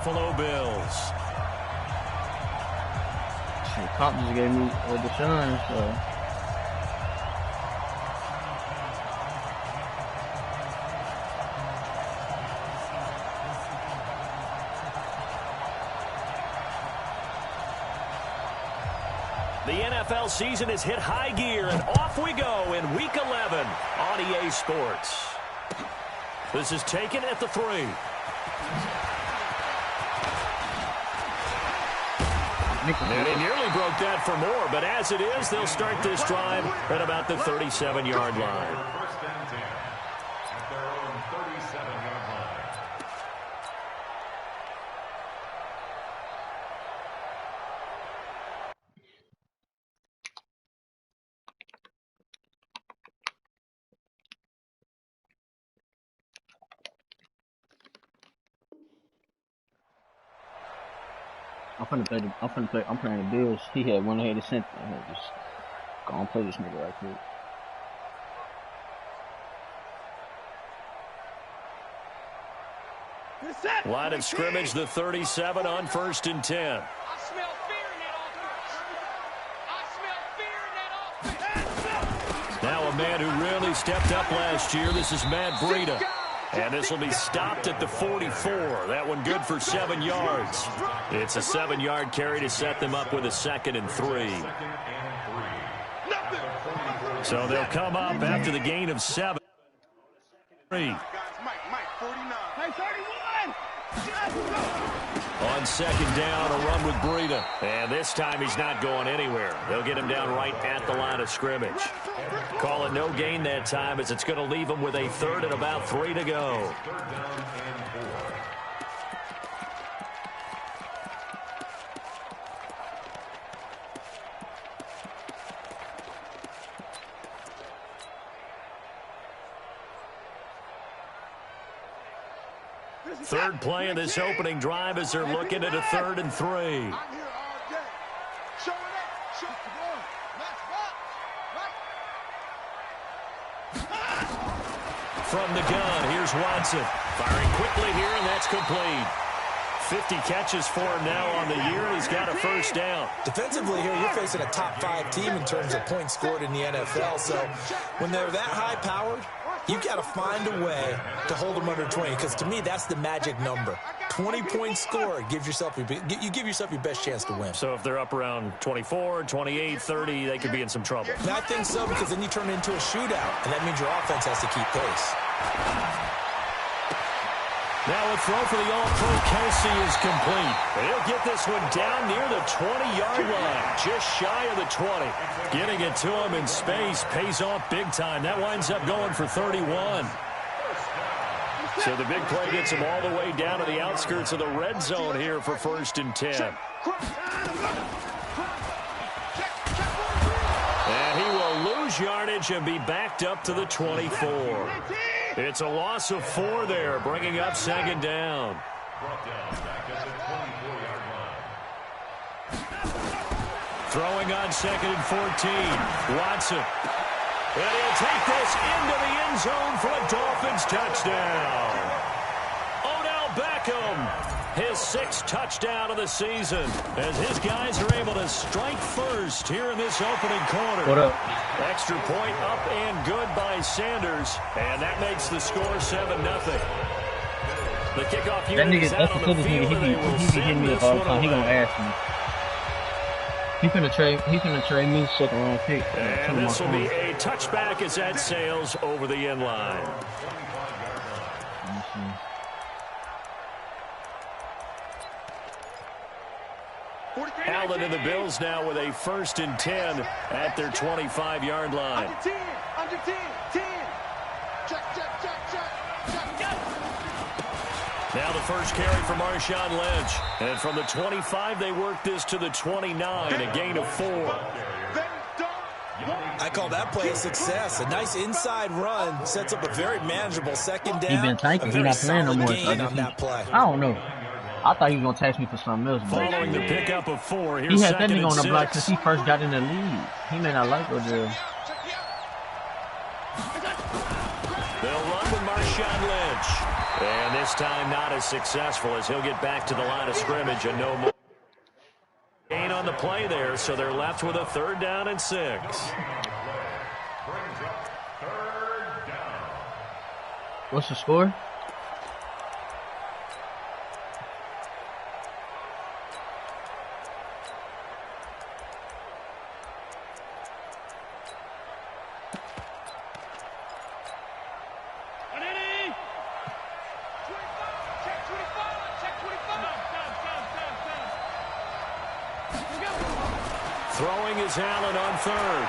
Buffalo Bills. Cop just gave me Deshaun, so. The NFL season has hit high gear, and off we go in Week 11 on EA Sports. This is taken at the 3. And he nearly broke that for more, but as it is, they'll start this drive at about the 37-yard line. First and 10 at their own 37-yard line. I'm playing the Bills. He had one ahead of center. Just go on play this nigga right quick. Line of scrimmage, the 37 on 1st and 10. I smell fear in that offense. I smell fear in that offense. Now a man who really stepped up last year. This is Breida. And this will be stopped at the 44. That one good for 7 yards. It's a 7-yard carry to set them up with a 2nd and 3. So they'll come up after the gain of 7. On 2nd down, a run with Breida. And this time he's not going anywhere. They'll get him down right at the line of scrimmage. Call it no gain that time, as it's going to leave him with a 3rd and about 3 to go. Third play of this opening drive as they're looking at a 3rd and 3. From the gun, here's Watson. Firing quickly here, and that's complete. 50 catches for him now on the year. He's got a 1st down. Defensively here, you're facing a top-5 team in terms of points scored in the NFL. So when they're that high-powered, you've got to find a way to hold them under 20, because to me, that's the magic number. 20 points scored gives yourself you give yourself your best chance to win. So if they're up around 24, 28, 30, they could be in some trouble. And I think so, because then you turn it into a shootout, and that means your offense has to keep pace. Now a throw for the All-Pro Kelsey is complete. He'll get this one down near the 20-yard line, just shy of the 20. Getting it to him in space pays off big time. That winds up going for 31. So the big play gets him all the way down to the outskirts of the red zone here for 1st and 10. And he will lose yardage and be backed up to the 24. It's a loss of 4 there, bringing up 2nd down. Throwing on 2nd and 14. Watson. And he'll take this into the end zone for a Dolphins touchdown. Odell Beckham, his 6th touchdown of the season, as his guys are able to strike first here in this opening quarter. What up? Extra point up and good by Sanders, and that makes the score 7-0. The kickoff unit is out on the field. He be hitting me up all the time. He gonna ask me. He finna trade me 2nd round pick. And this will be a touchback as that sails over the end line. Allen and the Bills now with a 1st and 10 at their 25-yard line. Under 10, 10. Check. Now the first carry for Marshawn Lynch. And from the 25, they work this to the 29, a gain of 4. I call that play a success. A nice inside run sets up a very manageable 2nd down. He been tanking. He not playing no more. On that play. I don't know. I thought he was going to tax me for something else. Following the pickup of 4, here's he had that nigga on the 6. block since he first got in the league. He may not like Odell. They'll run with Marshawn Lynch. And this time not as successful as he'll get back to the line of scrimmage and no more gain on the play there, so they're left with a 3rd down and 6. What's the score? Throwing is Allen on 3rd.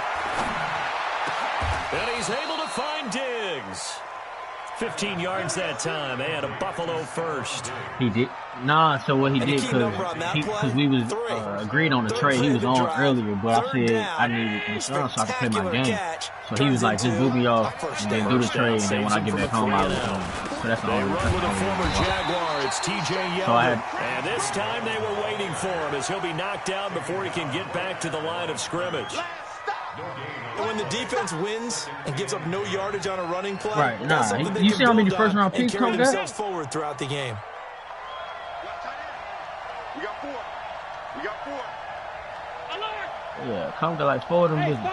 And he's able to find Diggs. 15 yards that time, and a Buffalo first. He did. Nah, so what he did, because we was agreed on the trade. He was on earlier, but I said I needed insurance so I could play my game. So he was like, just boot me off and then do the trade, and then when I get back home, I'll return. So that's the They only run with a former Jaguar. It's T.J. Yeldon. So And this time they were waiting for him as he'll be knocked down before he can get back to the line of scrimmage. And when the defense wins and gives up no yardage on a running play, right, that's something they you can see how many build first round on and picks carry come themselves back? forward throughout the game. We got 4. We got 4. Yeah, come to like 4 of them. Hey, Business.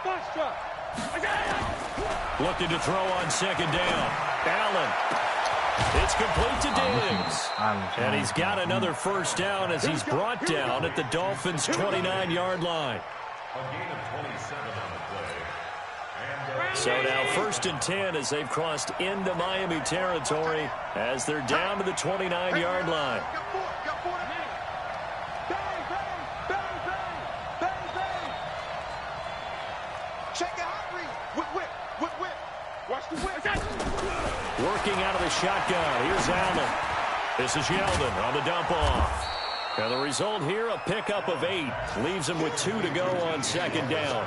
box truck. I got it. Looking to throw on 2nd down. Allen. It's complete to Diggs. And he's got another 1st down as he's brought down at the Dolphins' 29-yard line. So now 1st and 10 as they've crossed into Miami territory as they're down to the 29-yard line. Working out of the shotgun. Here's Allen. This is Yeldon on the dump off. And the result here, a pickup of 8. Leaves him with 2 to go on 2nd down.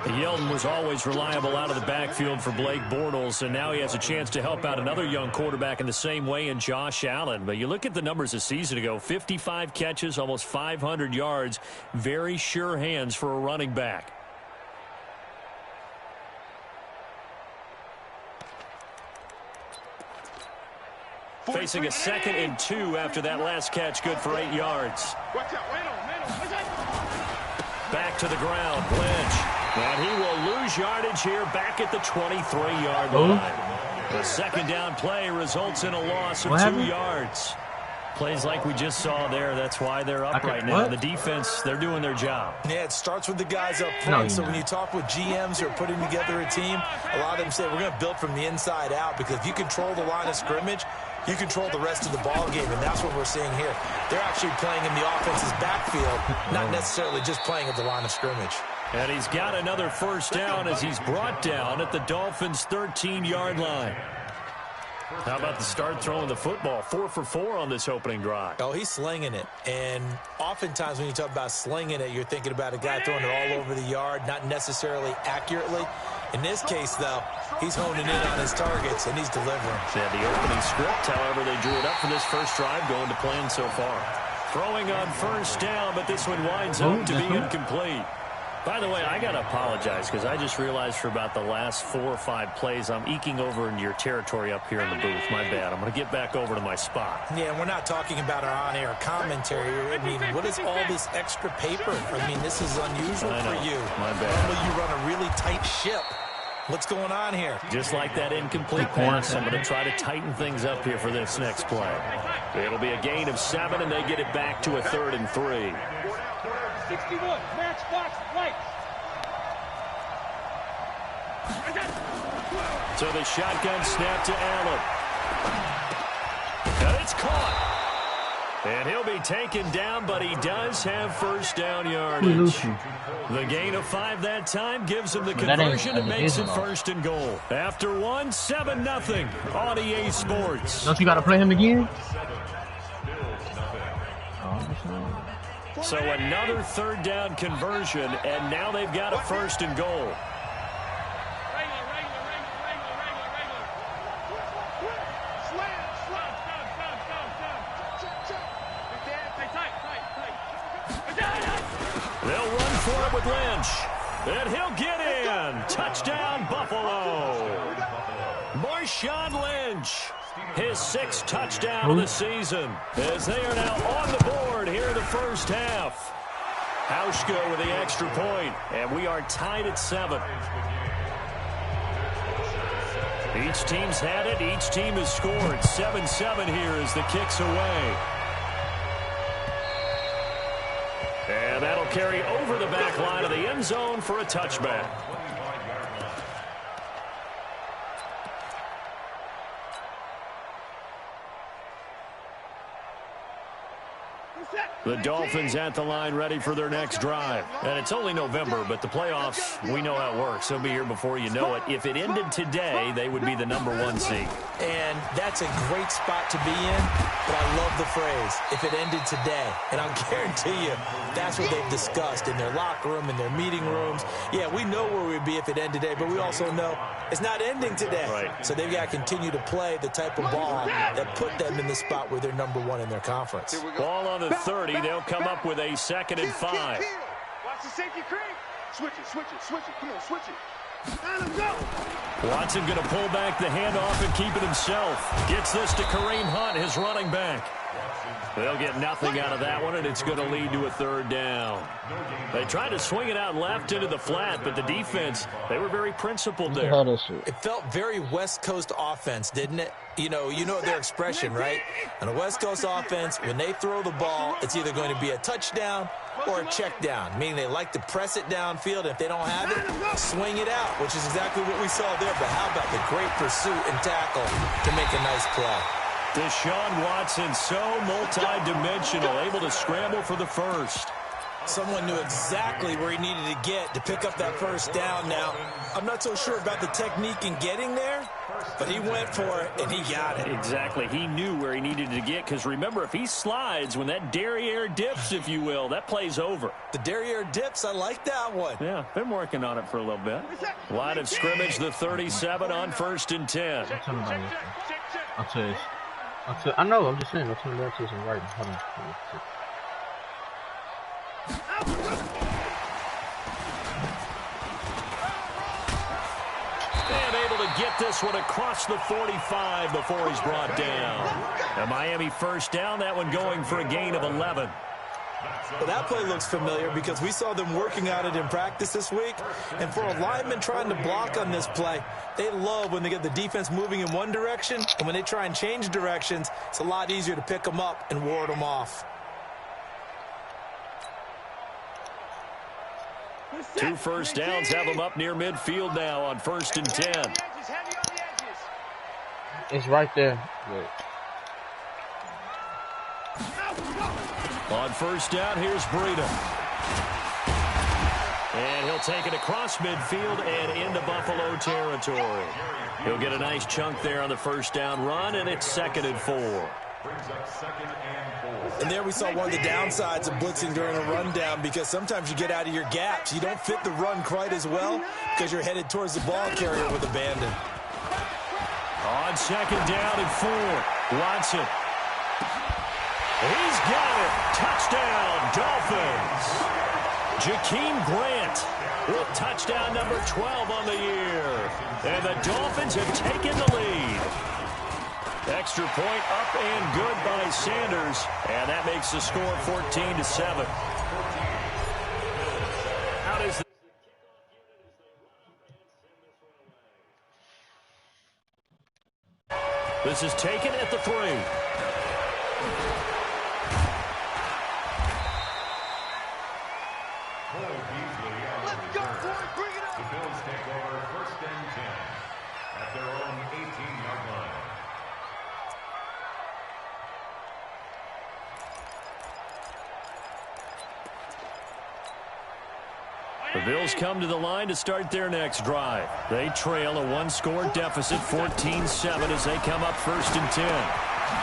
Yeldon was always reliable out of the backfield for Blake Bortles, and now he has a chance to help out another young quarterback in the same way in Josh Allen. But you look at the numbers a season ago, 55 catches, almost 500 yards. Very sure hands for a running back. Facing a 2nd and 2 after that last catch, good for 8 yards. Back to the ground, Lynch. And he will lose yardage here back at the 23-yard line. The 2nd down play results in a loss of 2 yards. Plays like we just saw there, that's why they're up right now. The defense, they're doing their job. Yeah, it starts with the guys up front. So when you talk with GMs who are putting together a team, a lot of them say we're going to build from the inside out, because if you control the line of scrimmage, you control the rest of the ball game, and that's what we're seeing here. They're actually playing in the offense's backfield, not necessarily just playing at the line of scrimmage. And he's got another 1st down as he's brought down at the Dolphins' 13-yard line. How about the start throwing the football? 4 for 4 on this opening drive. Oh, he's slinging it. And oftentimes when you talk about slinging it, you're thinking about a guy throwing it all over the yard, not necessarily accurately. In this case, though, he's honing in on his targets, and he's delivering. They had the opening script. However, they drew it up for this first drive, going to plan so far. Throwing on 1st down, but this one winds up to be incomplete. By the way, I got to apologize because I just realized for about the last 4 or 5 plays, I'm eking over into your territory up here in the booth. My bad. I'm going to get back over to my spot. Yeah, and we're not talking about our on-air commentary. I mean, what is all this extra paper? I mean, this is unusual for you. My bad. Normally you run a really tight ship. What's going on here? Just like that incomplete pass, I'm going to try to tighten things up here for this next play. It'll be a gain of 7, and they get it back to a 3rd and 3. 61, match box, lights. So the shotgun snap to Allen. And it's caught. And he'll be taken down, but he does have 1st down yardage. The gain of 5 that time gives him the conversion and makes it 1st and goal. After 1, 7-0 on EA Sports. Don't you got to play him again? So another 3rd down conversion, and now they've got a 1st and goal. They'll run for it with Lynch. And he'll get in. Touchdown, Buffalo. Marshawn Lynch, his 6th touchdown of the season, as they are now on the board here in the first half. Hauschka with the extra point, and we are tied at 7. Each team's had it. Each team has scored. 7-7 here as the kick's away. And that'll carry over the back line of the end zone for a touchback. The Dolphins at the line ready for their next drive. And it's only November, but the playoffs, we know how it works. They'll be here before you know it. If it ended today, they would be the #1 seed. And that's a great spot to be in, but I love the phrase, if it ended today. And I'll guarantee you, that's what they've discussed in their locker room, in their meeting rooms. Yeah, we know where we'd be if it ended today, but we also know it's not ending today. Right. So they've got to continue to play the type of ball that put them in the spot where they're #1 in their conference. Ball on the 30. They'll come up with a 2nd and 5. Watch the safety creep. Switch it, switch it, switch it. Come on, switch it. Let him go. Watson going to pull back the handoff and keep it himself. Gets this to Kareem Hunt, his running back. They'll get nothing out of that one, and it's going to lead to a 3rd down. They tried to swing it out left into the flat, but the defense, they were very principled there. It felt very West Coast offense, didn't it? You know their expression, right? On a West Coast offense, when they throw the ball, it's either going to be a touchdown or a check down, meaning they like to press it downfield. If they don't have it, swing it out, which is exactly what we saw there. But how about the great pursuit and tackle to make a nice play? Deshaun Watson, so multi-dimensional, able to scramble for the 1st. Someone knew exactly where he needed to get to pick up that 1st down. Now, I'm not so sure about the technique in getting there, but he went for it, and he got it. Exactly. He knew where he needed to get, because remember, if he slides, when that derriere dips, if you will, that play's over. The derriere dips, I like that one. Yeah, been working on it for a little bit. Line of scrimmage, the 37 on 1st and 10. I'll tell you. I know, I'm just saying, I'll turn back to some right. Hold on. And able to get this one across the 45 before he's brought down. A Miami 1st down, that one going for a gain of 11. Well, that play looks familiar because we saw them working on it in practice this week. And for a lineman trying to block on this play, they love when they get the defense moving in one direction. And when they try and change directions, it's a lot easier to pick them up and ward them off. 2 first downs have them up near midfield now on 1st and 10. It's right there. Wait. On 1st down, here's Breida. And he'll take it across midfield and into Buffalo territory. He'll get a nice chunk there on the 1st down run, and it's 2nd and 4. And there we saw one of the downsides of blitzing during a rundown, because sometimes you get out of your gaps. You don't fit the run quite as well because you're headed towards the ball carrier with abandon. On 2nd down and 4, Watson. He's got it. Touchdown, Dolphins. Jakeem Grant with touchdown number 12 on the year. And the Dolphins have taken the lead. Extra point up and good by Sanders. And that makes the score 14-7. How does the This is taken at the 3. Let's go, boy. Bring it up. The Bills take over 1st and 10 at their own 18-yard line. The Bills come to the line to start their next drive. They trail a 1-score deficit, 14-7, as they come up 1st and 10.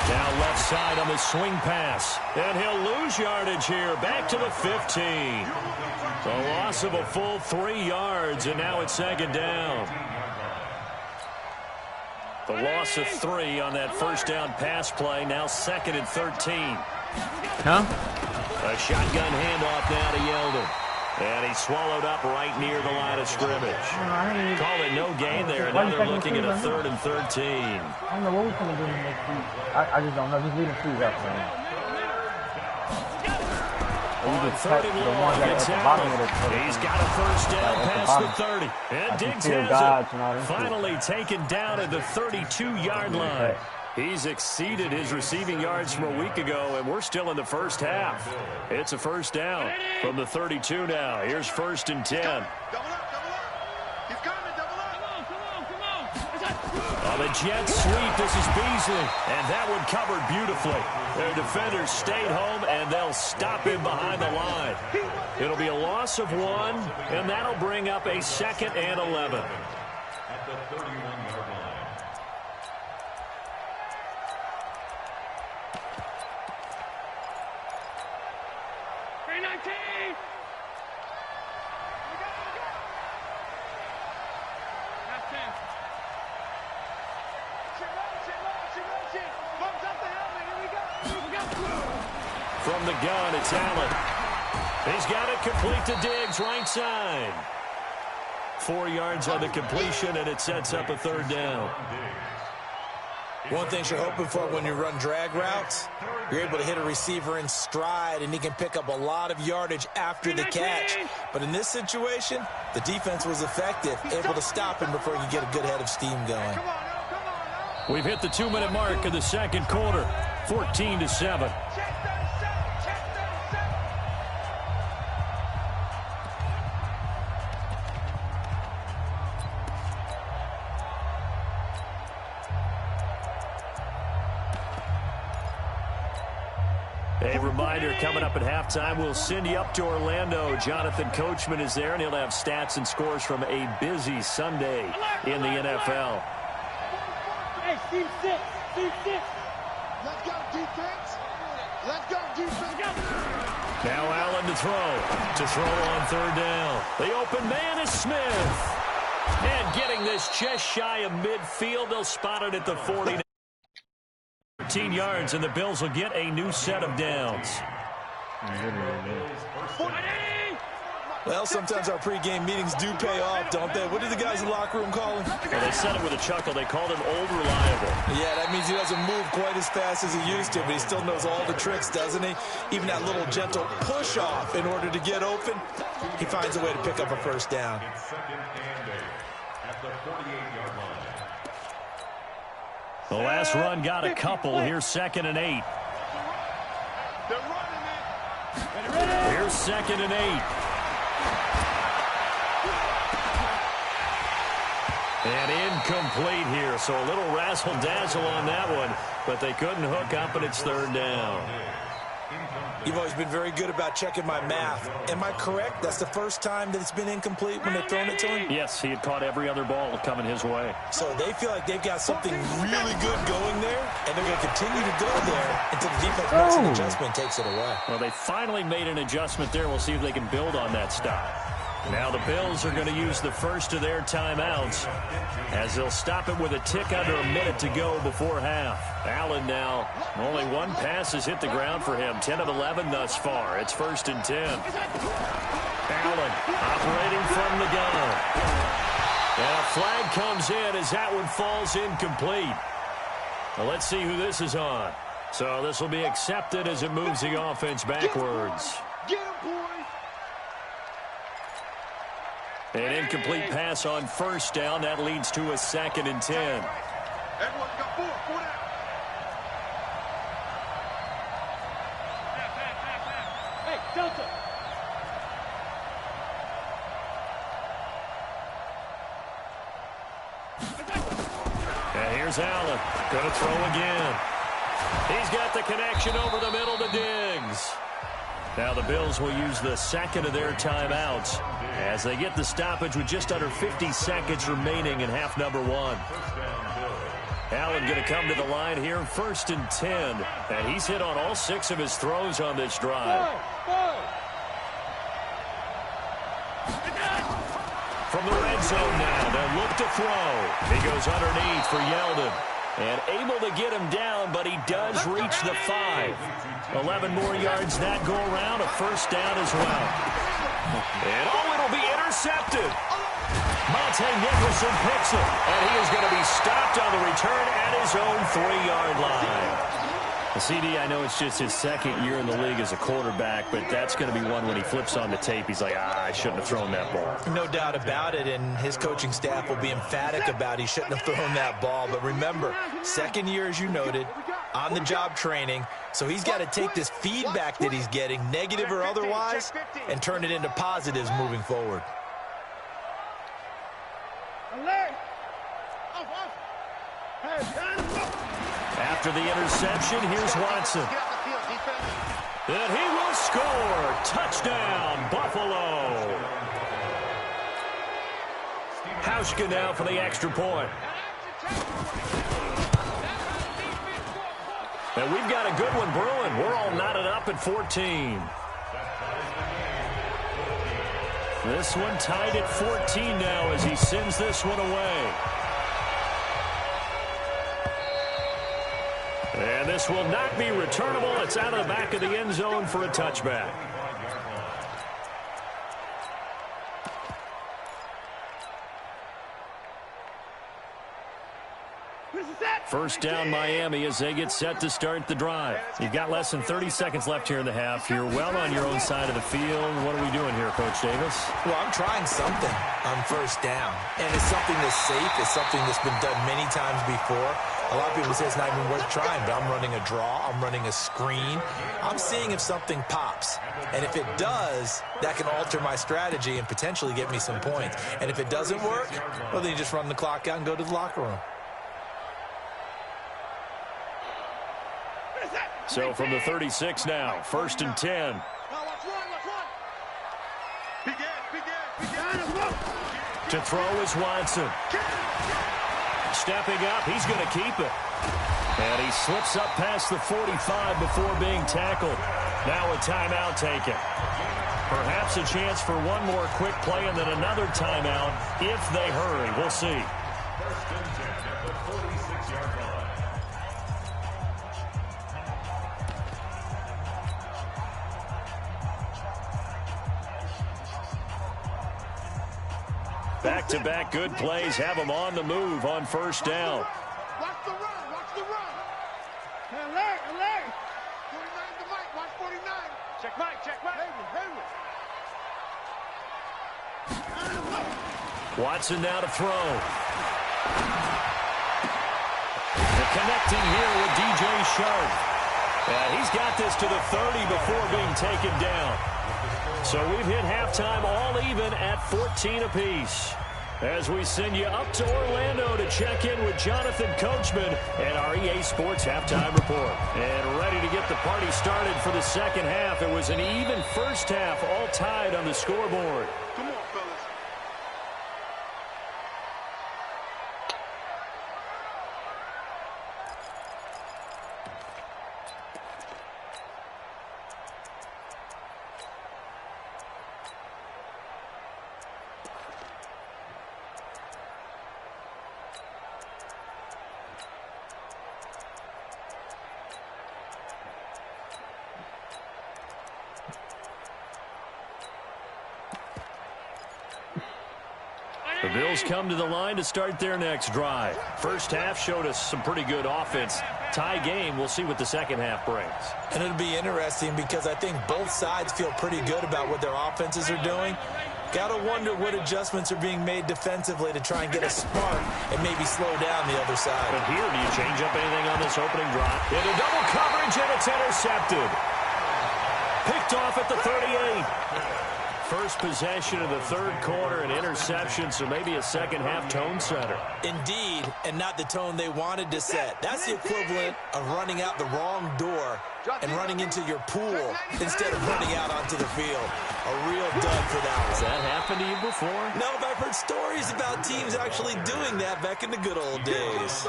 Down left side on the swing pass. And he'll lose yardage here, back to the 15. A loss of a full 3 yards, and now it's 2nd down. The loss of 3 on that 1st down pass play, now 2nd and 13. Huh? A shotgun handoff now to Yeldon. And he swallowed up right near the line of scrimmage. Call it no gain there, and now they're looking at a 3rd and 13. I don't know what we're going to do next week. I just don't know. Just leave the shoes out for him. On 3rd and long, it's Allen. He's got a first down past the 30. And Diggs has it. Finally taken down at the 32-yard line. He's exceeded his receiving yards from a week ago, and we're still in the first half. It's a first down from the 32 now. Here's 1st and 10. Double up. He's coming, double up. On the jet sweep, this is Beasley, and that one covered beautifully. Their defenders stayed home, and they'll stop him behind the line. It'll be a loss of 1, and that'll bring up a 2nd and 11. At the 31-yard line. From the gun, it's Allen. He's got it complete to Diggs, right side. 4 yards on the completion, and it sets up a 3rd down. One thing you're hoping for when you run drag routes, you're able to hit a receiver in stride, and he can pick up a lot of yardage after the catch. But in this situation, the defense was effective, able to stop him before he could get a good head of steam going. We've hit the 2-minute mark in the 2nd quarter, 14-7. A reminder, coming up at halftime, we'll send you up to Orlando. Jonathan Coachman is there, and he'll have stats and scores from a busy Sunday in the NFL. Hey, Steve 6. Let's go, defense. Let's go, defense. Now Allen to throw on 3rd down. The open man is Smith. And getting this just shy of midfield, they'll spot it at the 40. 13 yards, and the Bills will get a new set of downs. Well, sometimes our pregame meetings do pay off, don't they? What did the guys in the locker room call him? Well, they said it with a chuckle. They called him old reliable. Yeah, that means he doesn't move quite as fast as he used to, but he still knows all the tricks, doesn't he? Even that little gentle push-off in order to get open, he finds a way to pick up a first down. It's 2nd and 8 at the 48-yard line. The last run got a couple. Here's 2nd and 8. They're running it. Here's 2nd and 8. And incomplete here, so a little razzle-dazzle on that one, but they couldn't hook up, and it's 3rd down. You've always been very good about checking my math. Am I correct? That's the first time that it's been incomplete when they've thrown it to him? Yes, he had caught every other ball coming his way. So they feel like they've got something really good going there, and they're going to continue to go there until the defense makes an adjustment and takes it away. Well, they finally made an adjustment there. We'll see if they can build on that stop. Now the Bills are going to use the first of their timeouts as they'll stop it with a tick under a minute to go before half. Allen now, only one pass has hit the ground for him. 10 of 11 thus far. It's 1st and 10. Allen operating from the gun. And a flag comes in as that one falls incomplete. Well, let's see who this is on. So this will be accepted as it moves the offense backwards. Get him, boys. An incomplete pass on 1st down. That leads to a 2nd and 10. Everyone's got 4 down. Hey, Delta. And here's Allen. Going to throw again. He's got the connection over the middle to Diggs. Now the Bills will use the 2nd of their timeouts as they get the stoppage with just under 50 seconds remaining in half number 1. Allen going to come to the line here, 1st and 10. And he's hit on all 6 of his throws on this drive. From the red zone now, they'll look to throw. He goes underneath for Yeldon. And able to get him down, but he does reach the 5. 11 more yards that go around, a first down as well. And it'll be intercepted. Monte Nicholson picks it, and he is going to be stopped on the return at his own 3-yard line. The CD, I know it's just his second year in the league as a quarterback, but that's going to be one when he flips on the tape, he's like, I shouldn't have thrown that ball. No doubt about it, and his coaching staff will be emphatic about he shouldn't have thrown that ball. But remember, second year, as you noted, on-the-job training, so he's got to take this feedback that he's getting, negative or otherwise, and turn it into positives moving forward. After the interception, here's Watson. And he will score. Touchdown, Buffalo. Hauschka now for the extra point. And we've got a good one brewing. We're all knotted up at 14. This one tied at 14 now as he sends this one away. And this will not be returnable. It's out of the back of the end zone for a touchback. First down, Miami, as they get set to start the drive. You've got less than 30 seconds left here in the half. You're well on your own side of the field. What are we doing here, Coach Davis? Well, I'm trying something on first down. And it's something that's safe. It's something that's been done many times before. A lot of people say it's not even worth trying, but I'm running a draw. I'm running a screen. I'm seeing if something pops. And if it does, that can alter my strategy and potentially get me some points. And if it doesn't work, well, then you just run the clock out and go to the locker room. So from the 36 now, 1st and 10. To throw is Watson. Stepping up, he's going to keep it. And he slips up past the 45 before being tackled. Now a timeout taken. Perhaps a chance for one more quick play and then another timeout if they hurry. We'll see. 1st and 10 at the 46-yard line. Back-to-back good plays have them on the move on first down. Watch the run. Watch the run. Alert, alert. 49 to Mike. Watch 49. Check Mike. Check Mike. Watson now to throw. The connecting here with DJ Sharp. And he's got this to the 30 before being taken down. So we've hit halftime all even at 14 apiece. As we send you up to Orlando to check in with Jonathan Coachman and our EA Sports Halftime Report. And ready to get the party started for the second half. It was an even first half, all tied on the scoreboard. Come on, fellas. The Bills come to the line to start their next drive. First half showed us some pretty good offense. Tie game, we'll see what the second half brings. And it'll be interesting because I think both sides feel pretty good about what their offenses are doing. Got to wonder what adjustments are being made defensively to try and get a spark and maybe slow down the other side. But here, do you change up anything on this opening drive? Into double coverage, and it's intercepted. Picked off at the 38. First possession of the third quarter, an interception, so maybe a second-half tone setter. Indeed, and not the tone they wanted to set. That's the equivalent of running out the wrong door and running into your pool instead of running out onto the field. A real dud for that one. Has that happened to you before? No, but I've heard stories about teams actually doing that back in the good old days.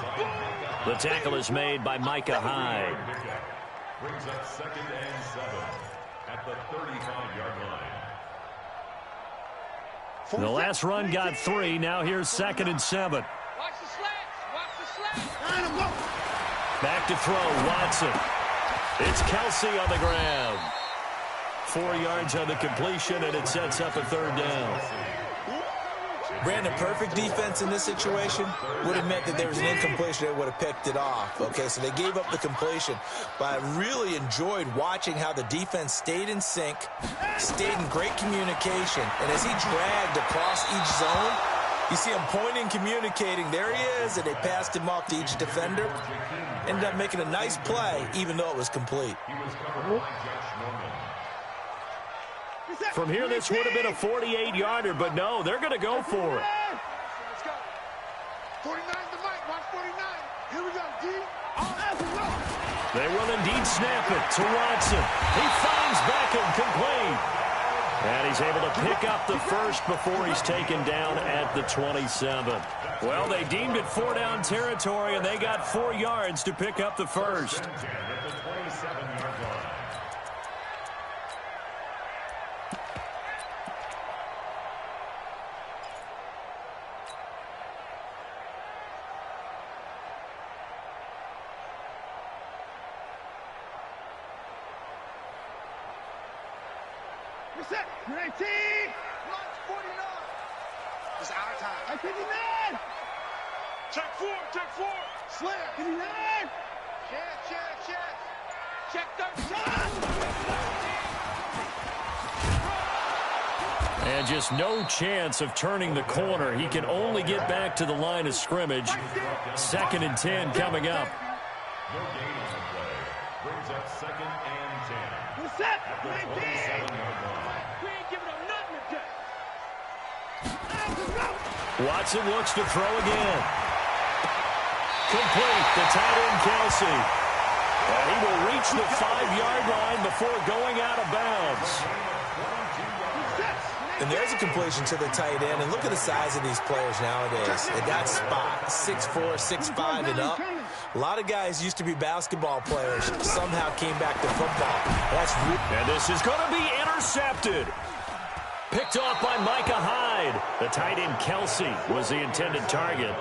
The tackle is made by Micah Hyde. Brings up 2nd and 7 at the 35-yard line. The last run got 3. Now here's 2nd and 7. Watch the slats. Watch the slats. Back to throw, Watson. It's Kelsey on the ground. 4 yards on the completion, and it sets up a 3rd down. Brandon, perfect defense in this situation would have meant that there was an incompletion. They would have picked it off. Okay, so they gave up the completion. But I really enjoyed watching how the defense stayed in sync, stayed in great communication. And as he dragged across each zone, you see him pointing, communicating. There he is, and they passed him off to each defender. Ended up making a nice play, even though it was complete. From here, this would have been a 48-yarder, but no, they're going to go for it. Let's go. 49 to Mike. Watch 49. Here we go, D. They will indeed snap it to Watson. He finds Beckham complete. And he's able to pick up the first before he's taken down at the 27. Well, they deemed it 4-down territory, and they got 4 yards to pick up the first. Reset. 19. Launch 49. It's our time. I 59. Check 4. Check 4. Slayer. 59. Check. Check 13. And just no chance of turning the corner. He can only get back to the line of scrimmage. 2nd and 10 coming up. No gain on the play. Brings up 2nd and 10. Reset. 19. We ain't giving up nothing today. Watson looks to throw again. Complete. The tight end, Kelsey. And he will reach the 5-yard line before going out of bounds. And there's a completion to the tight end. And look at the size of these players nowadays at that spot. 6'4", 6'5", and up. A lot of guys used to be basketball players. Somehow came back to football. And this is going to be intercepted. Picked off by Micah Hyde. The tight end, Kelsey, was the intended target.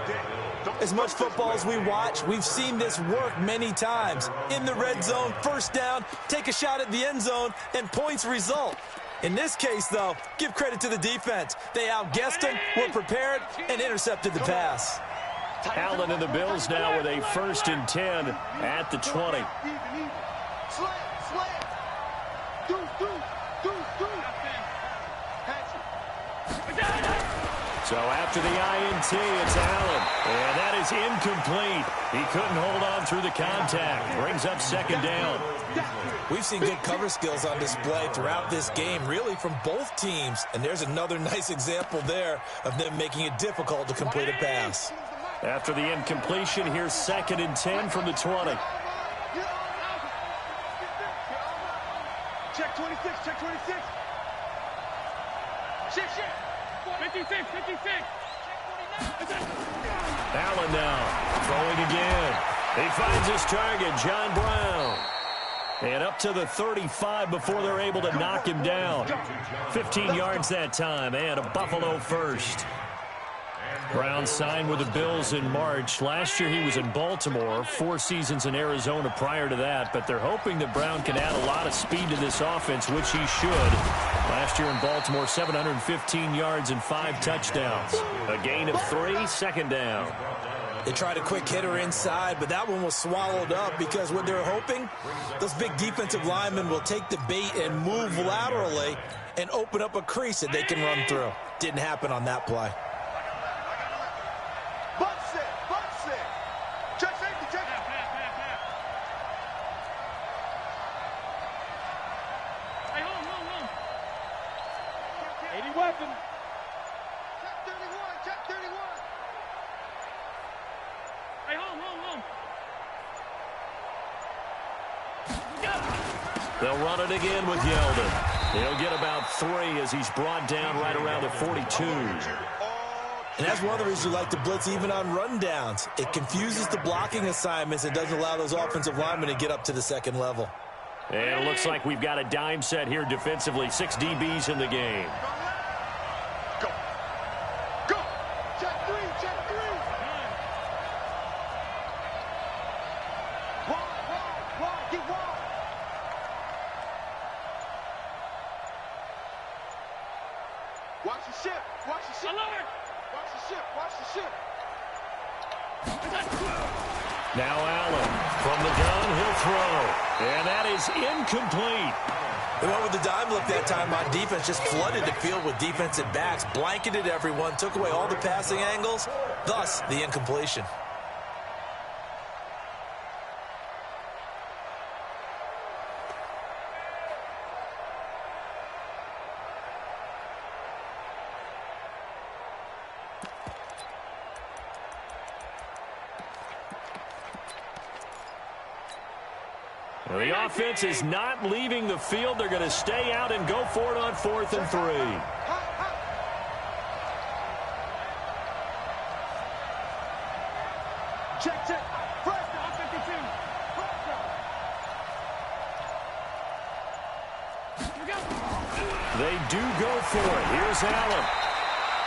As much football as we watch, we've seen this work many times. In the red zone, 1st down, take a shot at the end zone, and points result. In this case, though, give credit to the defense. They outguessed them, were prepared, and intercepted the pass. Allen and the Bills now with a 1st and 10 at the 20. So after the INT, it's Allen. And that is incomplete. He couldn't hold on through the contact. Brings up 2nd down. We've seen good cover skills on display throughout this game, really from both teams. And there's another nice example there of them making it difficult to complete a pass. After the incompletion, here's 2nd and 10 from the 20. Check 26. Check 26. Shit. 56. Allen now throwing again. He finds his target, John Brown. And up to the 35 before they're able to knock him down. 15 yards that time, and a Buffalo first. Brown signed with the Bills in March. Last year he was in Baltimore, 4 seasons in Arizona prior to that, but they're hoping that Brown can add a lot of speed to this offense, which he should. Last year in Baltimore, 715 yards and 5 touchdowns. A gain of 3, 2nd down. They tried a quick hitter inside, but that one was swallowed up because what they're hoping, those big defensive linemen will take the bait and move laterally and open up a crease that they can run through. Didn't happen on that play. They'll run it again with Yeldon. He'll get about 3 as he's brought down right around the 42. And that's one of the reasons you like to blitz even on rundowns. It confuses the blocking assignments and doesn't allow those offensive linemen to get up to the 2nd level. And it looks like we've got a dime set here defensively. 6 DBs in the game. Go. Check 3. Wall. Get wall. Watch the ship. Watch the ship. Watch the ship. Watch the ship. Now Allen from the gun, he'll throw. And that is incomplete. They went with the dime look that time on defense, just flooded the field with defensive backs, blanketed everyone, took away all the passing angles, thus the incompletion. Well, the offense is not leaving the field. They're going to stay out and go for it on 4th and 3. Check. Press down, 52. Press down. They do go for it. Here's Allen.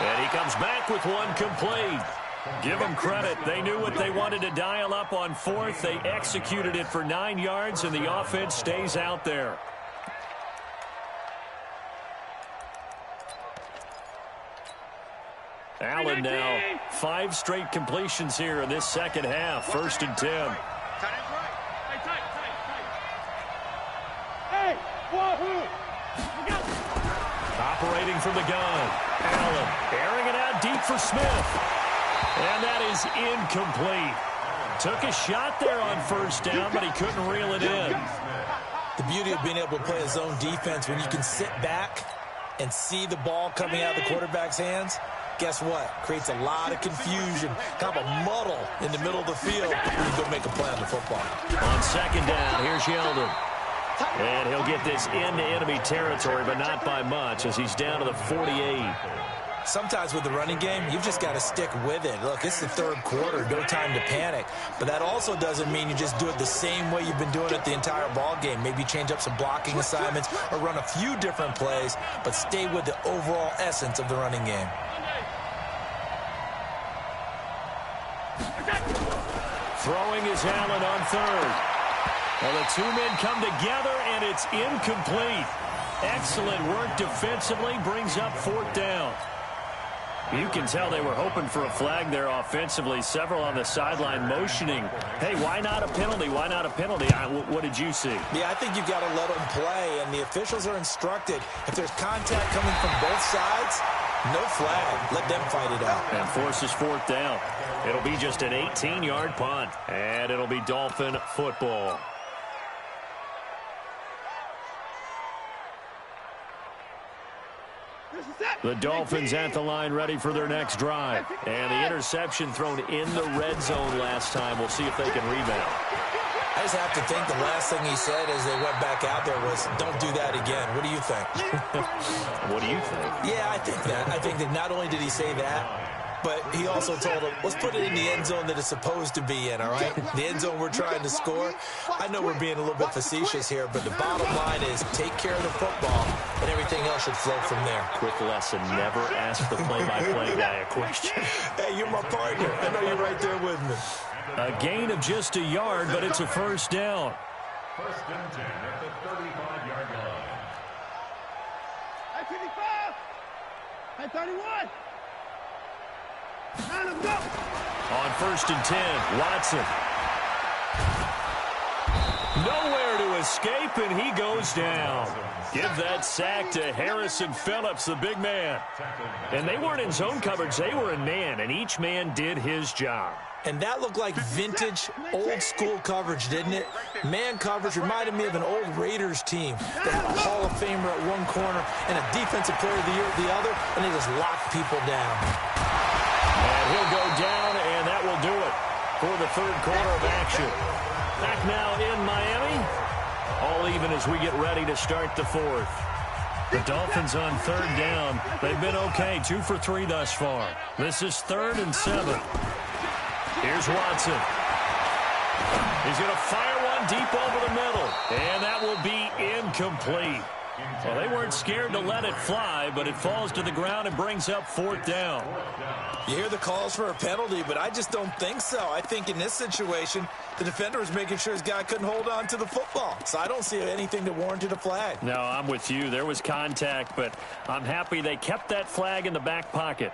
And he comes back with one complete. Give them credit. They knew what they wanted to dial up on 4th. They executed it for 9 yards, and the offense stays out there. Allen now 5 straight completions here in this second half. 1st and 10. Hey, wahoo! Operating from the gun. Allen airing it out deep for Smith. And that is incomplete. Took a shot there on 1st down, but he couldn't reel it in. The beauty of being able to play a zone defense when you can sit back and see the ball coming out of the quarterback's hands, guess what? Creates a lot of confusion, kind of a muddle in the middle of the field when you go make a play on the football. On 2nd down, here's Yeldon. And he'll get this into enemy territory, but not by much as he's down to the 48. Sometimes with the running game, you've just got to stick with it. Look, it's the 3rd quarter, no time to panic. But that also doesn't mean you just do it the same way you've been doing it the entire ball game. Maybe change up some blocking assignments or run a few different plays, but stay with the overall essence of the running game. Throwing is Allen on 3rd. Well, the 2 men come together, and it's incomplete. Excellent work defensively, brings up 4th down. You can tell they were hoping for a flag there offensively. Several on the sideline motioning. Hey, why not a penalty? Why not a penalty? What did you see? Yeah, I think you've got to let them play, and the officials are instructed. If there's contact coming from both sides, no flag. Let them fight it out. And forces 4th down. It'll be just an 18-yard punt, and it'll be Dolphin football. The Dolphins at the line ready for their next drive. And the interception thrown in the red zone last time. We'll see if they can rebound. I just have to think the last thing he said as they went back out there was, don't do that again. What do you think? What do you think? Yeah, I think that. I think that not only did he say that, but he also told him, let's put it in the end zone that it's supposed to be in, all right? The end zone we're trying to score. I know we're being a little bit facetious here, but the bottom line is take care of the football, and everything else should flow from there. Quick lesson, never ask the play-by-play guy a question. Hey, you're my partner. I know you're right there with me. A gain of just a yard, but it's a 1st down. 1st and 10 at the 35-yard line. At 55. At 31. Let him go. On 1st and 10, Watson. Nowhere to escape, and he goes down. Give that sack to Harrison Phillips, the big man. And they weren't in zone coverage. They were in man, and each man did his job. And that looked like vintage, old-school coverage, didn't it? Man coverage reminded me of an old Raiders team. They had a Hall of Famer at one corner and a Defensive Player of the Year at the other, and they just locked people down. And he'll go down, and that will do it for the 3rd quarter of action. Back now in Miami. All even as we get ready to start the 4th. The Dolphins on 3rd down. They've been okay, 2 for 3 thus far. This is 3rd and 7. Here's Watson. He's going to fire one deep over the middle, and that will be incomplete. Well, they weren't scared to let it fly, but it falls to the ground and brings up 4th down. You hear the calls for a penalty, but I just don't think so. I think in this situation, the defender was making sure his guy couldn't hold on to the football. So I don't see anything that warranted a flag. No, I'm with you. There was contact, but I'm happy they kept that flag in the back pocket.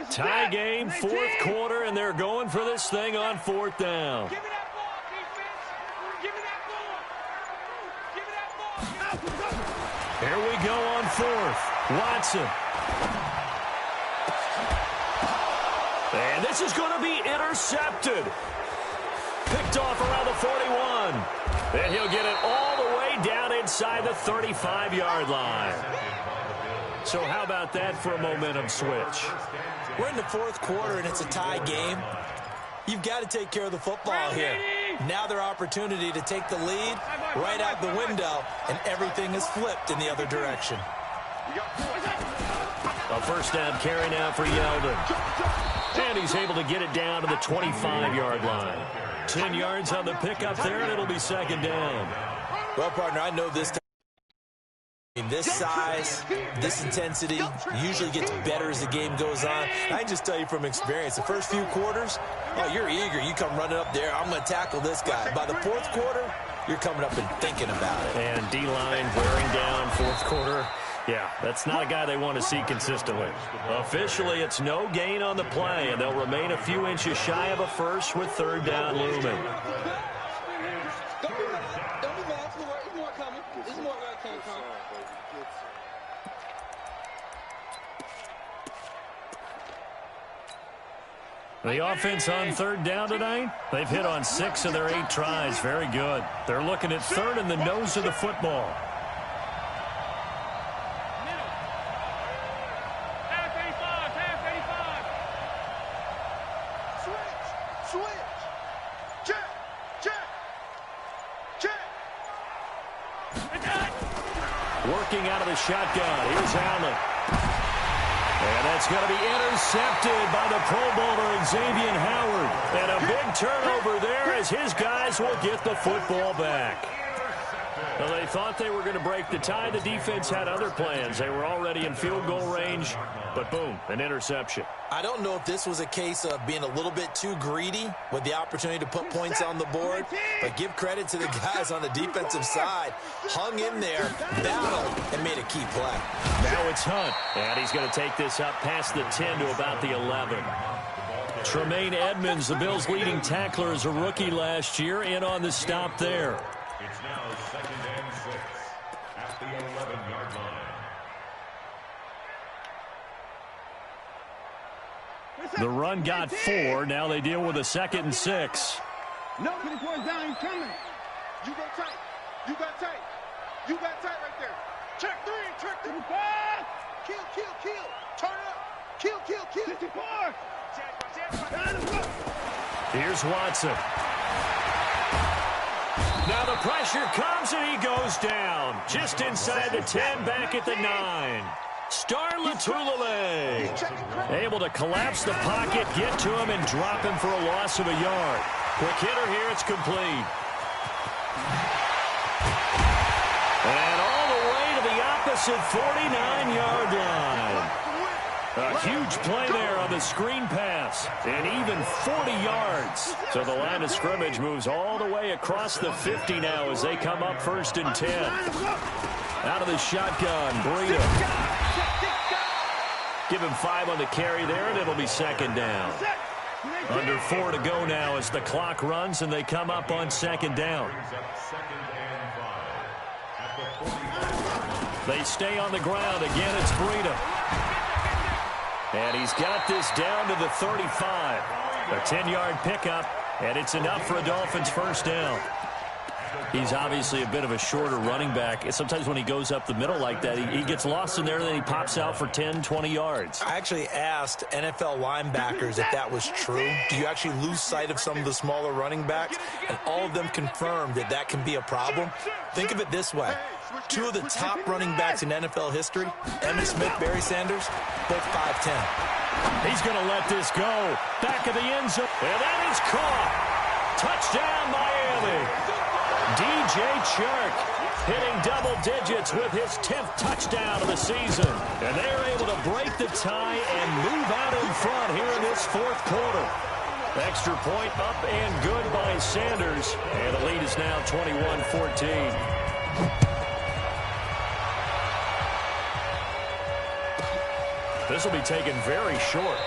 Tie game, 4th quarter, and they're going for this thing on 4th down. Give me that ball, defense. Give me that ball. Give me that ball. Here we go on 4th. Watson. And this is going to be intercepted. Picked off around the 41. And he'll get it all the way down inside the 35-yard line. So how about that for a momentum switch? We're in the 4th quarter, and it's a tie game. You've got to take care of the football here. Now their opportunity to take the lead right out the window, and everything is flipped in the other direction. A 1st down carry now for Yeldon. And he's able to get it down to the 25-yard line. 10 yards on the pickup there, and it'll be 2nd down. Well, partner, I know this time. This size, this intensity usually gets better as the game goes on. I can just tell you from experience, the first few quarters, oh, you're eager. You come running up there, I'm going to tackle this guy. By the 4th quarter, you're coming up and thinking about it. And D-line wearing down 4th quarter. Yeah, that's not a guy they want to see consistently. Officially, it's no gain on the play, and they'll remain a few inches shy of a first with 3rd down looming. Don't be mad. Don't be mad. There's more coming. There's more coming. The offense on 3rd down tonight, they've hit on 6 of their 8 tries. Very good. They're looking at 3rd in the nose of the football. Half 85. Half 85. Switch. Check. Working out of the shotgun. Here's Allen. And that's going to be intercepted by the Pro Bowler Xavier Howard. And a big turnover there as his guys will get the football back. Well, they thought they were going to break the tie. The defense had other plans. They were already in field goal range, but boom, an interception. I don't know if this was a case of being a little bit too greedy with the opportunity to put points on the board, but give credit to the guys on the defensive side. Hung in there, battled, and made a key play. Now it's Hunt, and he's going to take this up past the 10 to about the 11. Tremaine Edmonds, the Bills' leading tackler as a rookie last year, in on the stop there. It's now 2nd and 6 at the 11-yard line. The run got 4. Now they deal with a 2nd and 6. No, 24 down. He's coming. You go tight. You got tight. You got tight right there. Check 3. Check 3. Kill. Turn up. Kill. 54. Here's Watson. Now the pressure comes and he goes down. Just inside the 10, back at the 9. Star Latulele able to collapse the pocket, get to him, and drop him for a loss of a yard. Quick hitter here, it's complete. And all the way to the opposite 49-yard line. A huge play there on the screen pass, and even 40 yards. So the line of scrimmage moves all the way across the 50 now as they come up 1st and 10. Out of the shotgun, Breida. Give him 5 on the carry there, and it'll be 2nd down. Under 4 to go now as the clock runs, and they come up on 2nd down. They stay on the ground. Again, it's Breida. And he's got this down to the 35. A 10-yard pickup, and it's enough for a Dolphins 1st down. He's obviously a bit of a shorter running back. Sometimes when he goes up the middle like that, he gets lost in there, and then he pops out for 10, 20 yards. I actually asked NFL linebackers if that was true. Do you actually lose sight of some of the smaller running backs? And all of them confirmed that that can be a problem. Think of it this way. Two of the top running backs in NFL history, Emmitt Smith, Barry Sanders, both 5'10". He's going to let this go. Back of the end zone. And that is caught. Touchdown, Miami. DJ Chark hitting double digits with his 10th touchdown of the season. And they're able to break the tie and move out in front here in this fourth quarter. Extra point up and good by Sanders. And the lead is now 21-14. This will be taken very short.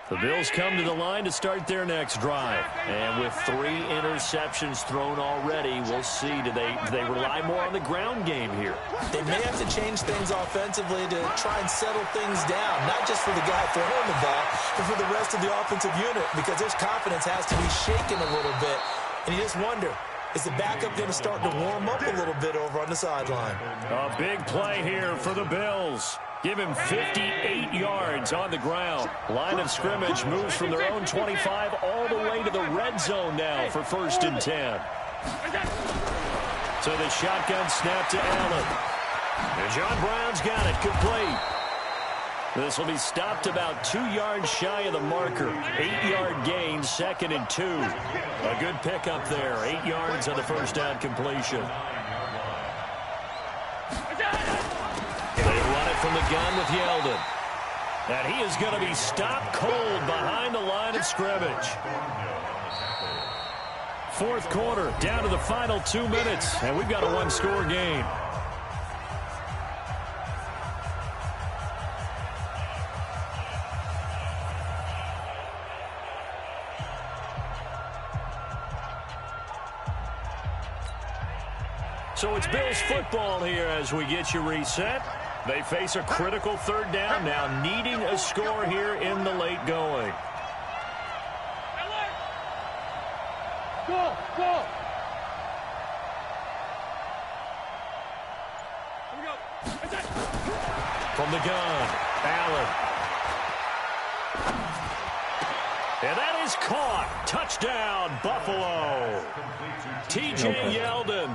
The Bills come to the line to start their next drive. And with 3 interceptions thrown already, we'll see. Do they rely more on the ground game here? They may have to change things offensively to try and settle things down, not just for the guy throwing the ball, but for the rest of the offensive unit, because his confidence has to be shaken a little bit. And you just wonder, is the backup going to start to warm up a little bit over on the sideline? A big play here for the Bills. Give him 58 yards on the ground. Line of scrimmage moves from their own 25 all the way to the red zone now for 1st and 10. So the shotgun snap to Allen. And John Brown's got it complete. This will be stopped about 2 yards shy of the marker. 8-yard gain, 2nd and 2. A good pickup there. 8 yards on the first down completion. From the gun with Yeldon. And he is going to be stopped cold behind the line of scrimmage. Fourth quarter, down to the final 2 minutes, and we've got a 1-score game. So it's Bills football here as we get you reset. They face a critical 3rd down now, needing a score here in the late going. Go, go. Here we go. From the gun, Allen. And that is caught. Touchdown, Buffalo. T.J. Yeldon,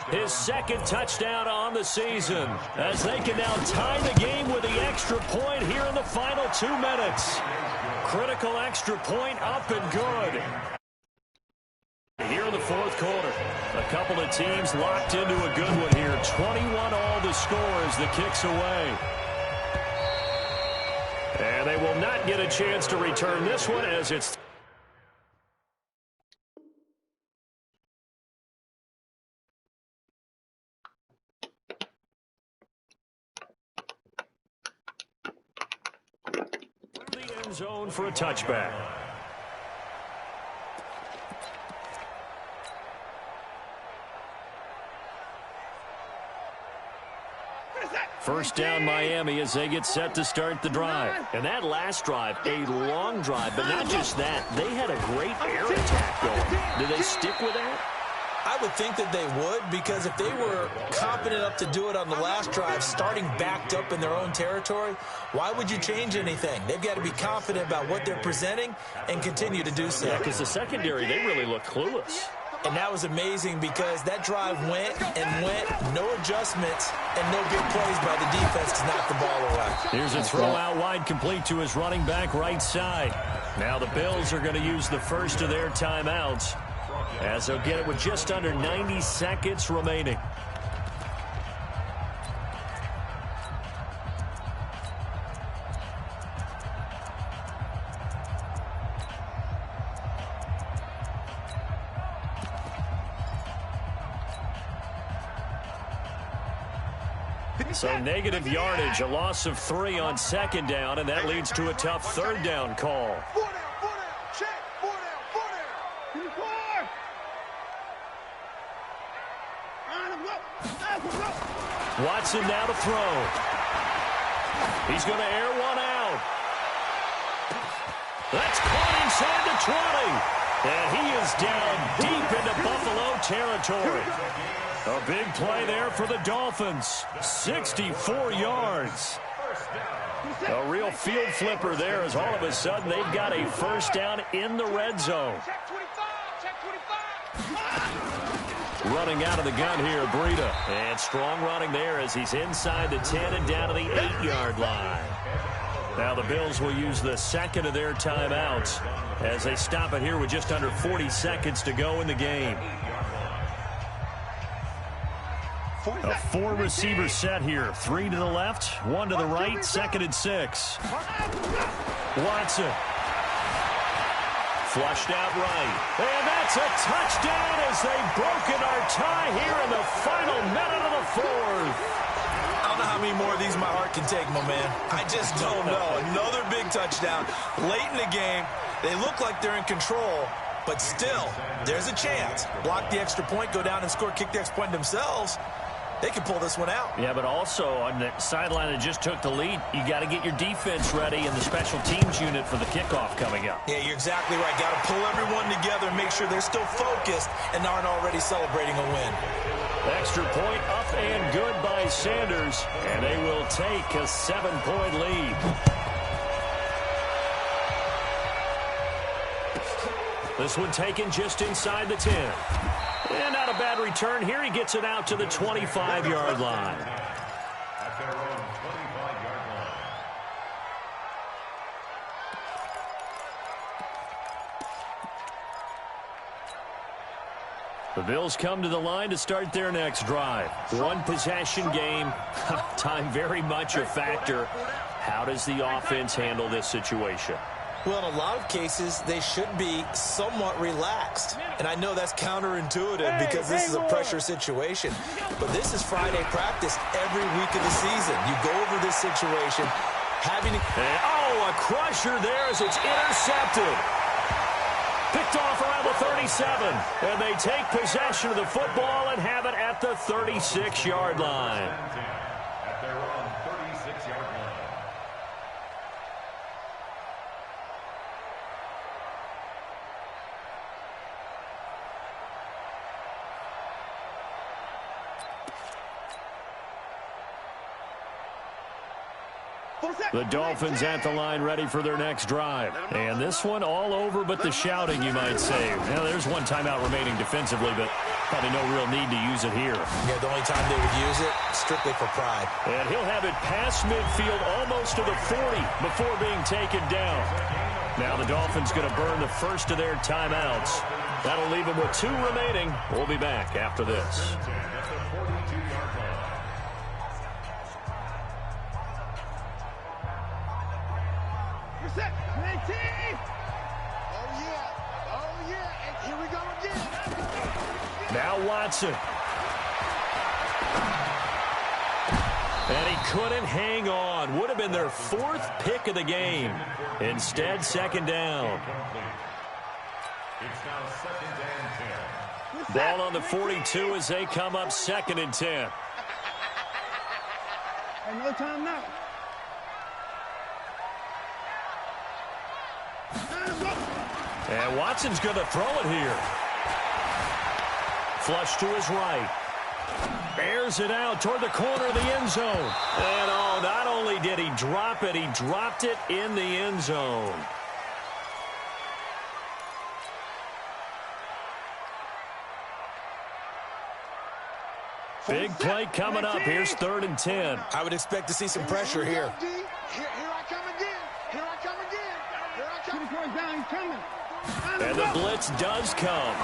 his 2nd touchdown on the season, as they can now tie the game with the extra point here in the final 2 minutes. Critical extra point up and good. Here in the fourth quarter, a couple of teams locked into a good one here. 21 all the score as the kick's away. And they will not get a chance to return this one as it's the end zone for a touchback. First down, Miami, as they get set to start the drive. And that last drive, a long drive, but not just that. They had a great air attack going. Do they stick with that? I would think that they would, because if they were confident enough to do it on the last drive, starting backed up in their own territory, why would you change anything? They've got to be confident about what they're presenting and continue to do so. Yeah, because the secondary, they really look clueless. And that was amazing because that drive went and went, no adjustments, and no big plays by the defense to knock the ball away. Here's a throw out wide, complete to his running back right side. Now the Bills are going to use the first of their timeouts, as they'll get it with just under 90 seconds remaining. So negative yardage, a loss of 3 on second down, and that leads to a tough third down call. 4 down, check, 4 down, 4 down. Watson now to throw. He's going to air one out. That's caught inside the 20. And he is down deep into Buffalo territory. A big play there for the Dolphins. 64 yards. A real field flipper there as all of a sudden they've got a first down in the red zone. Running out of the gun here, Breida. And strong running there as he's inside the 10 and down to the 8-yard line. Now the Bills will use the second of their timeouts as they stop it here with just under 40 seconds to go in the game. A 4-receiver set here. 3 to the left, 1 to the right, 2nd and 6. Watson. Flushed out right. And that's a touchdown as they've broken our tie here in the final minute of the 4th. I don't know how many more of these my heart can take, my man. I just don't know. Another big touchdown late in the game. They look like they're in control, but still, there's a chance. Block the extra point, go down and score, kick the extra point themselves. They can pull this one out. Yeah, but also on the sideline that just took the lead, you got to get your defense ready and the special teams unit for the kickoff coming up. Yeah, you're exactly right. Got to pull everyone together and make sure they're still focused and aren't already celebrating a win. Extra point up and good by Sanders, and they will take a 7-point lead. This one taken just inside the 10. And not a bad return here. He gets it out to the 25-yard line. At their own 25-yard line. The Bills come to the line to start their next drive. One possession game. Time very much a factor. How does the offense handle this situation? Well, in a lot of cases, they should be somewhat relaxed. And I know that's counterintuitive because this is a pressure situation. But this is Friday practice every week of the season. You go over this situation, having to... Oh, a crusher there as it's intercepted. Picked off around the 37. And they take possession of the football and have it at the 36-yard line. At their own 36-yard line. The Dolphins at the line ready for their next drive. And this one all over but the shouting, you might say. Now, there's one timeout remaining defensively, but probably no real need to use it here. Yeah, the only time they would use it, strictly for pride. And he'll have it past midfield almost to the 40 before being taken down. Now the Dolphins going to burn the first of their timeouts. That'll leave them with 2 remaining. We'll be back after this. Now Watson. And he couldn't hang on. Would have been their 4th pick of the game. Instead, 2nd down. It's now 2nd and 10. Ball on the 42 as they come up 2nd and 10. And no time now. And Watson's going to throw it here. Flush to his right. Airs it out toward the corner of the end zone. And oh, not only did he drop it, he dropped it in the end zone. Big play coming up. Here's 3rd and 10. I would expect to see some pressure here. Here I come again. Here I come again. Here I come. He's down. He's coming. And the blitz does come.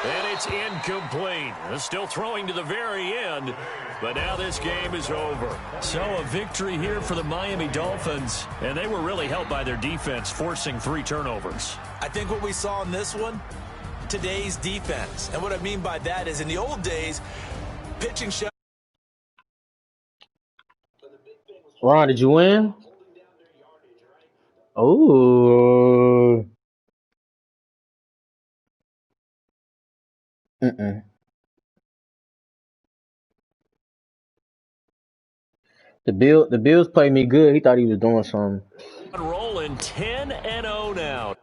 And it's incomplete. Still throwing to the very end, but now this game is over. So a victory here for the Miami Dolphins, and they were really helped by their defense, forcing 3 turnovers. I think what we saw in this one, today's defense. And what I mean by that is in the old days, pitching shot. Ron, did you win? Oh. The Bills played me good. He thought he was doing something. Rolling 10-0 now.